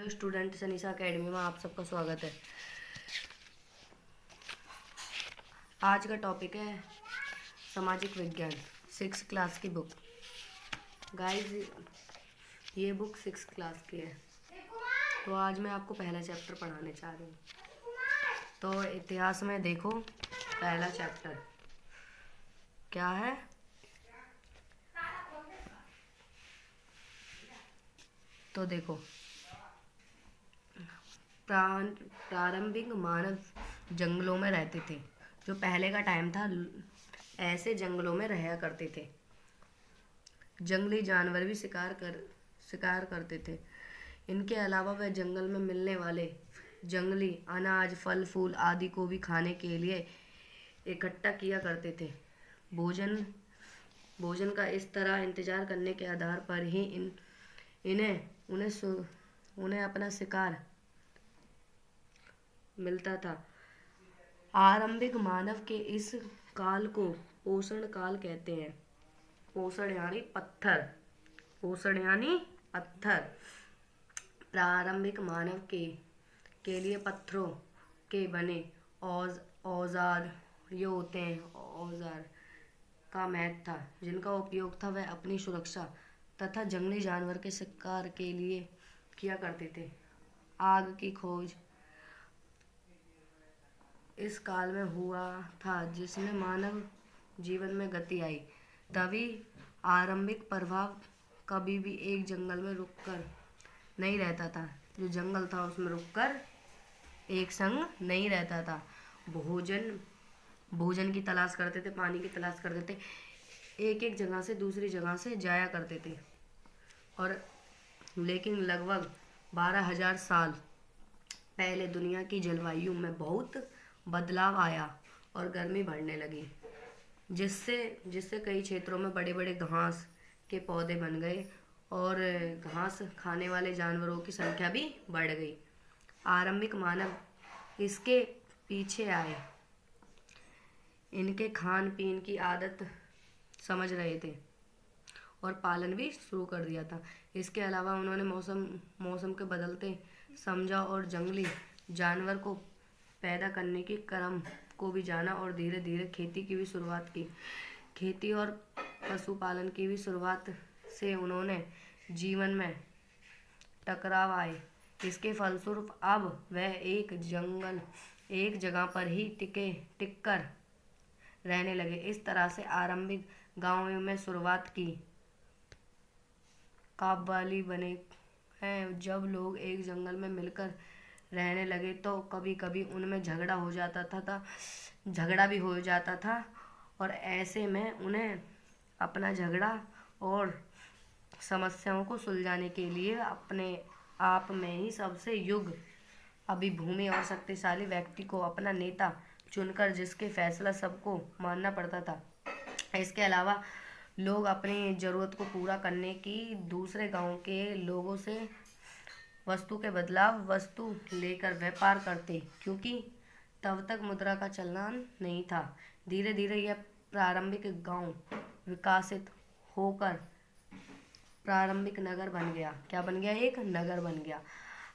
Hello student, सनीसा academy में आप सबका स्वागत है। आज का टॉपिक है सामाजिक विज्ञान, 6 क्लास की बुक। गाइस, ये बुक 6 क्लास की है। तो आज मैं आपको पहला चैप्टर पढ़ाने चाह रही हूँ। तो इतिहास में देखो, पहला चैप्टर क्या है? तो देखो, प्रारंभिक मानव जंगलों में रहते थे। जो पहले का टाइम था, ऐसे जंगलों में रहा करते थे। जंगली जानवर भी शिकार करते थे। इनके अलावा वह जंगल में मिलने वाले जंगली अनाज, फल फूल आदि को भी खाने के लिए इकट्ठा किया करते थे। भोजन का इस तरह इंतजार करने के आधार पर ही उन्हें अपना शिकार मिलता था। आरंभिक मानव के इस काल को पोषण काल कहते हैं। पोषण यानी पत्थर। प्रारंभिक मानव के लिए पत्थरों के बने औजार का महत्व था, जिनका उपयोग था वह अपनी सुरक्षा तथा जंगली जानवर के शिकार के लिए किया करते थे। आग की खोज इस काल में हुआ था, जिसमें मानव जीवन में गति आई। तभी आरंभिक प्रभाव कभी भी एक जंगल में रुककर नहीं रहता था। जो जंगल था उसमें रुककर एक संग नहीं रहता था। भोजन की तलाश करते थे, पानी की तलाश करते थे, एक जगह से दूसरी जगह से जाया करते थे। और लेकिन लगभग 12,000 साल पहले दुनिया की जलवायु में बहुत बदलाव आया और गर्मी बढ़ने लगी, जिससे कई क्षेत्रों में बड़े बड़े घास के पौधे बन गए और घास खाने वाले जानवरों की संख्या भी बढ़ गई। आरंभिक मानव इसके पीछे आए, इनके खान पीन की आदत समझ रहे थे और पालन भी शुरू कर दिया था। इसके अलावा उन्होंने मौसम के बदलते समझा और जंगली जानवर को पैदा करने के क्रम को भी जाना और धीरे धीरे खेती की भी शुरुआत की। खेती और पशुपालन की भी शुरुआत से उन्होंने जीवन में टकराव आए। इसके फलस्वरूप अब वह एक जगह पर ही टिककर रहने लगे। इस तरह से आरंभिक गांवों में शुरुआत की कबायली बने हैं। जब लोग एक जंगल में मिलकर रहने लगे तो कभी कभी उनमें झगड़ा भी हो जाता था और ऐसे में उन्हें अपना झगड़ा और समस्याओं को सुलझाने के लिए अपने आप में ही सबसे अभिभूमि और शक्तिशाली व्यक्ति को अपना नेता चुनकर जिसके फैसला सबको मानना पड़ता था। इसके अलावा लोग अपनी जरूरत को पूरा करने की दूसरे गांव के लोगों से वस्तु के बदलाव वस्तु लेकर व्यापार करते, क्योंकि तब तक मुद्रा का चलन नहीं था। धीरे धीरे यह प्रारंभिक गांव विकसित होकर प्रारंभिक नगर बन गया। क्या बन गया? एक नगर बन गया।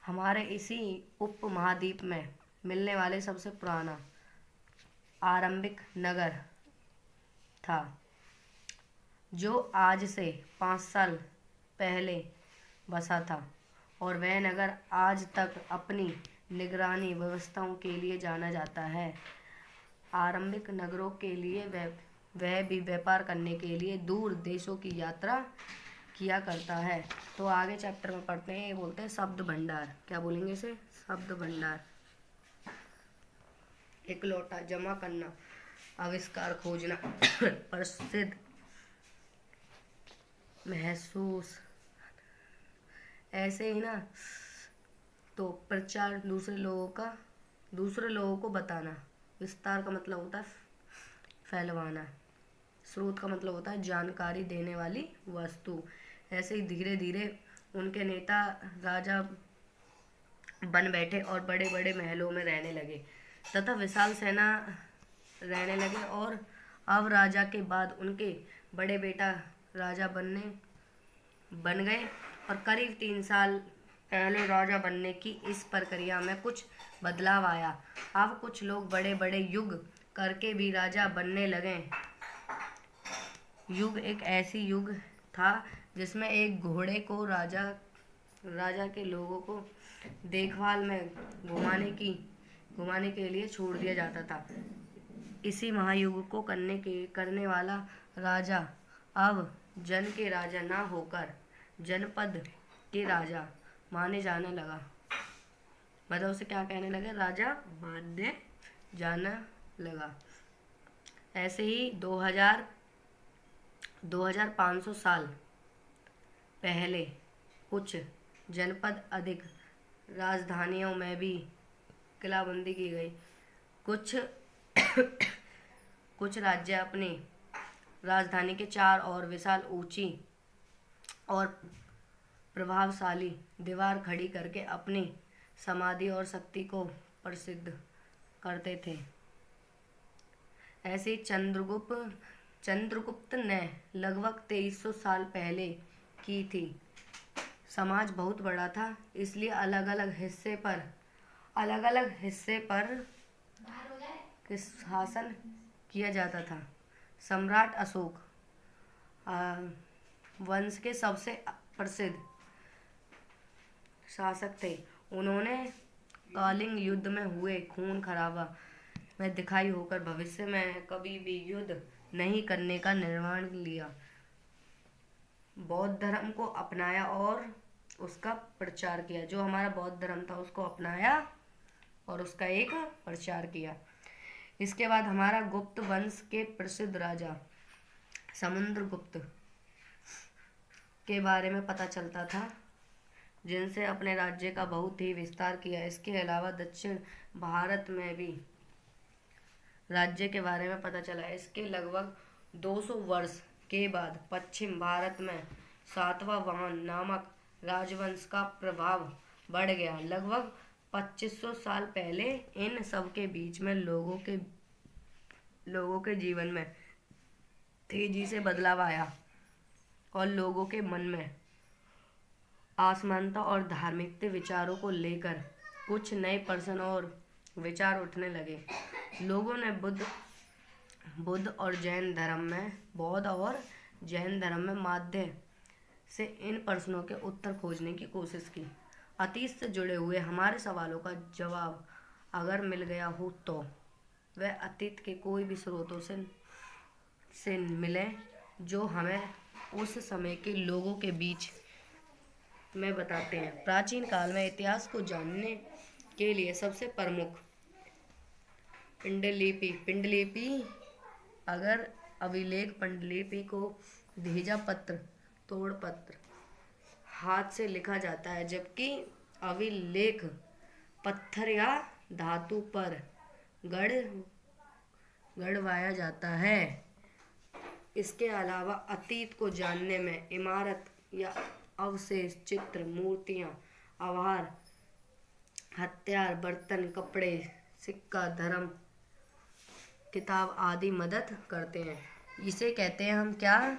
हमारे इसी उपमहाद्वीप में मिलने वाले सबसे पुराना आरंभिक नगर था, जो आज से 5 साल पहले बसा था, और वह नगर आज तक अपनी निगरानी व्यवस्थाओं के लिए जाना जाता है। आरंभिक नगरों के लिए वह भी व्यापार करने के लिए दूर देशों की यात्रा किया करता है। तो आगे चैप्टर में पढ़ते हैं। ये बोलते हैं शब्द भंडार। क्या बोलेंगे इसे? शब्द भंडार। इकलौता, जमा करना, आविष्कार, खोजना, प्रसिद्ध, महसूस, ऐसे ही ना। तो प्रचार, दूसरे लोगों को बताना। विस्तार का मतलब होता है फैलवाना। स्रोत का मतलब होता है जानकारी देने वाली वस्तु। ऐसे ही धीरे धीरे उनके नेता राजा बन बैठे और बड़े बड़े महलों में रहने लगे तथा विशाल सेना रहने लगे। और अब राजा के बाद उनके बड़े बेटा राजा बन गए और करीब 3 साल पहले राजा बनने की इस प्रक्रिया में कुछ बदलाव आया। अब कुछ लोग बड़े बड़े युग करके भी राजा बनने लगे। युग एक ऐसी युग था जिसमें एक घोड़े को राजा के लोगों को देखभाल में घुमाने के लिए छोड़ दिया जाता था। इसी महायुग को करने वाला राजा अब जन के राजा ना होकर जनपद के राजा माने जाने लगा। मतलब उसे क्या कहने लगे, राजा मानने जाने लगा। ऐसे ही 2500 साल पहले कुछ जनपद अधिक राजधानियों में भी किलाबंदी की गई। कुछ कुछ राज्य अपनी राजधानी के चार और विशाल ऊंची और प्रभावशाली दीवार खड़ी करके अपनी समाधि और शक्ति को प्रसिद्ध करते थे। ऐसे चंद्रगुप्त ने लगभग 2300 साल पहले की थी। समाज बहुत बड़ा था, इसलिए अलग अलग हिस्से पर शासन किया जाता था। सम्राट अशोक वंश के सबसे प्रसिद्ध शासक थे। उन्होंने कलिंग युद्ध में हुए खून खराबा में दिखाई होकर भविष्य में कभी भी युद्ध नहीं करने का निर्णय लिया। बौद्ध धर्म को अपनाया और उसका प्रचार किया। जो हमारा बौद्ध धर्म था उसको अपनाया और उसका एक प्रचार किया। इसके बाद हमारा गुप्त वंश के प्रसिद्ध राजा समुद्रगुप्त के बारे में पता चलता था, जिनसे अपने राज्य का बहुत ही विस्तार किया। इसके अलावा दक्षिण भारत में भी राज्य के बारे में पता चला। इसके लगभग 200 वर्ष के बाद पश्चिम भारत में सातवाहन नामक राजवंश का प्रभाव बढ़ गया। लगभग 2500 साल पहले इन सब के बीच में लोगों के जीवन में तेजी से बदलाव आया और लोगों के मन में असमानता और धार्मिक विचारों को लेकर कुछ नए प्रश्न और विचार उठने लगे। लोगों ने बौद्ध और जैन धर्म में माध्यम से इन प्रश्नों के उत्तर खोजने की कोशिश की। अतीत से जुड़े हुए हमारे सवालों का जवाब अगर मिल गया हो तो वह अतीत के कोई भी स्रोतों से मिले जो हमें उस समय के लोगों के बीच में बताते हैं। प्राचीन काल में इतिहास को जानने के लिए सबसे प्रमुख पिंडलिपि अगर अभिलेख पांडुलिपि को भेजा पत्र तोड़ पत्र हाथ से लिखा जाता है, जबकि अभिलेख पत्थर या धातु पर गढ़वाया जाता है। इसके अलावा अतीत को जानने में इमारत या अवशेष, चित्र, मूर्तियां, आभार, हथियार, बर्तन, कपड़े, सिक्का, धर्म किताब आदि मदद करते हैं। इसे कहते हैं हम क्या?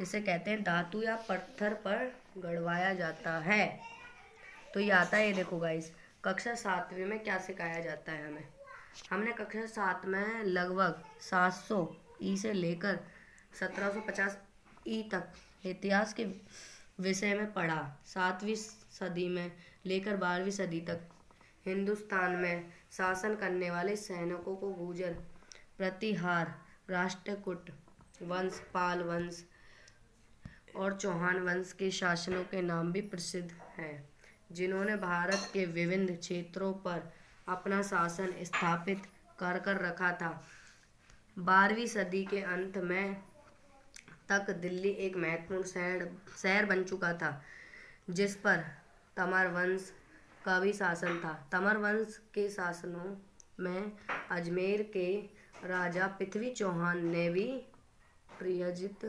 इसे कहते हैं धातु या पत्थर पर गढ़वाया जाता है। तो ये आता है, ये देखो गाइस, कक्षा 7वीं में क्या सिखाया जाता है हमें। हमने कक्षा 7 में लगभग 700 ई से लेकर 1750 ई तक इतिहास के विषय में पढ़ा। 7वीं सदी में लेकर 12वीं सदी तक हिंदुस्तान में शासन करने वाले सैनिकों को गुर्जर, प्रतिहार, राष्ट्रकूट वंश, पाल वंश और चौहान वंश के शासकों के नाम भी प्रसिद्ध हैं, जिन्होंने भारत के विभिन्न क्षेत्रों पर अपना शासन स्थापित कर रखा था। 12वीं सदी के अंत में तक दिल्ली एक महत्वपूर्ण शहर बन चुका था, जिस पर तमर वंश का भी शासन था। तमर वंश के शासनों में अजमेर के राजा पृथ्वी चौहान ने भी प्रयोजित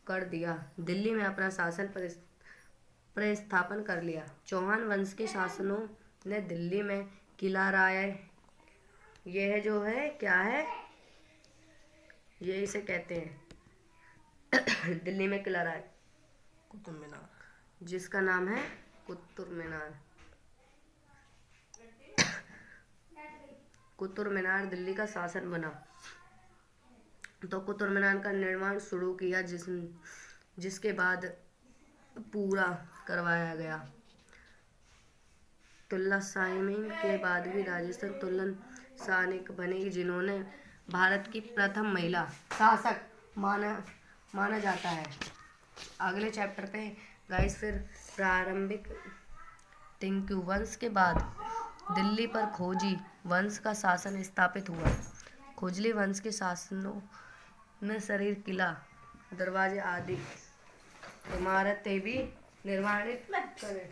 कर दिया। दिल्ली में अपना शासन प्रस्थापन कर लिया। चौहान वंश के शासकों ने दिल्ली में किला राय, यह जो है क्या है, ये इसे कहते हैं दिल्ली में किला राय, कुतुब मीनार, जिसका नाम है कुतुब मीनार। कुतुब मीनार दिल्ली का शासन बना। तो कुतुब मीनार का निर्माण शुरू किया जिसके बाद पूरा करवाया गया। तुल्लसामीन के बाद भी राजस्थान तुल्लसानिक बनेगी, जिन्होंने भारत की प्रथम महिला शासक माना जाता है। अगले चैप्टर पे गाइस फिर प्रारंभिक तिंकु वंश के बाद दिल्ली पर खोजी वंश का शासन स्थापित हुआ। खोजली वंश के शासनों ने शरीर, किला, दरवाजे आदि इमारतें भी निर्माणित करे।